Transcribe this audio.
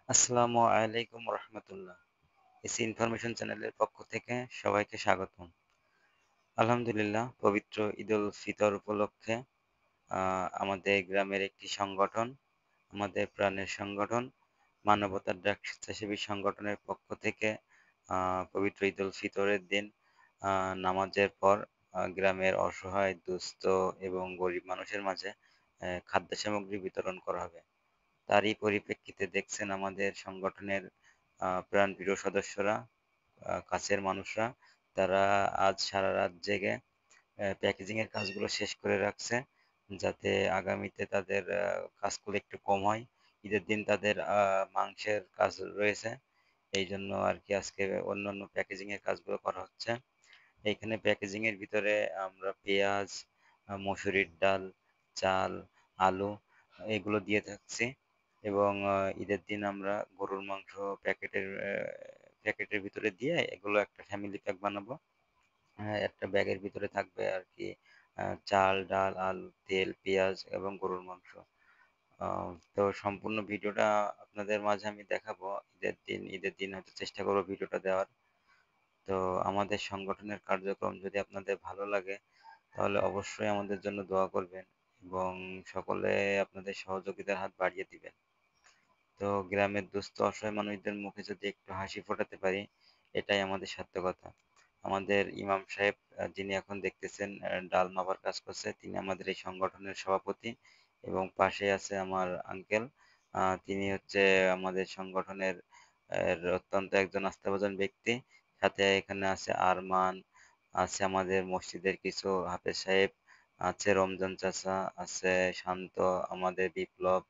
আসসালামু আলাইকুম রহমতুল্লাহ। AC information চ্যানেলের পক্ষ থেকে সবাইকে স্বাগতম। আলহামদুলিল্লাহ, পবিত্র ঈদুল ফিতর উপলক্ষে আমাদের গ্রামের একটি সংগঠন, আমাদের প্রাণের সংগঠন, মানবতার ডাক স্বেচ্ছাসেবী সংগঠনের পক্ষ থেকে পবিত্র ঈদুল ফিতরের দিন নামাজের পর গ্রামের অসহায়, দুস্থ এবং গরিব মানুষের মাঝে খাদ্য সামগ্রী বিতরণ করা হবে। তারই পরিপ্রেক্ষিতে দেখছেন আমাদের সংগঠনের প্রাণপ্রিয় সদস্যরা, কাছের মানুষরা, তারা আজ সারা রাত জেগে প্যাকেজিং এর কাজগুলো শেষ করে রাখছে, যাতে আগামীতে তাদের কাজগুলো একটু কম হয়। ঈদের দিন তাদের মাংসের কাজ রয়েছে, এই জন্য আর কি আজকে অন্যান্য প্যাকেজিং এর কাজগুলো করা হচ্ছে। এইখানে প্যাকেজিং এর ভিতরে আমরা পেঁয়াজ, মসুরির ডাল, চাল, আলু এগুলো দিয়ে থাকছি। এবং ঈদের দিন আমরা গরুর মাংস প্যাকেটের প্যাকেটের ভিতরে দিয়ে এগুলো একটা ফ্যামিলি প্যাক বানাবো। একটা ব্যাগের ভিতরে থাকবে আর কি চাল, ডাল, আলু, তেল, পেঁয়াজ এবং গরুর মাংস। তো সম্পূর্ণ ভিডিওটা আপনাদের মাঝে আমি দেখাবো। ঈদের দিন হয়তো চেষ্টা করবো ভিডিওটা দেওয়ার। তো আমাদের সংগঠনের কার্যক্রম যদি আপনাদের ভালো লাগে তাহলে অবশ্যই আমাদের জন্য দোয়া করবেন এবং সকলে আপনাদের সহযোগিতার হাত বাড়িয়ে দিবেন। তো গ্রামের দুস্থ অসহায় মানুষদের মুখে যদি একটু হাসি ফোটাতে পারি, এটাই আমাদের সার্থকতা। আমাদের ইমাম সাহেব, যিনি এখন দেখতেছেন ডাল মাপার কাজ করছে, তিনি আমাদের এই সংগঠনের সভাপতি। এবং পাশে আছে আমার আঙ্কেল, তিনি হচ্ছে আমাদের সংগঠনের অত্যন্ত একজন আস্থাভাজন ব্যক্তি। সাথে এখানে আছে আরমান, আছে আমাদের মসজিদের কিছু হাফেজ সাহেব, আছে রমজান চাচা, আছে শান্ত, আমাদের বিপ্লব,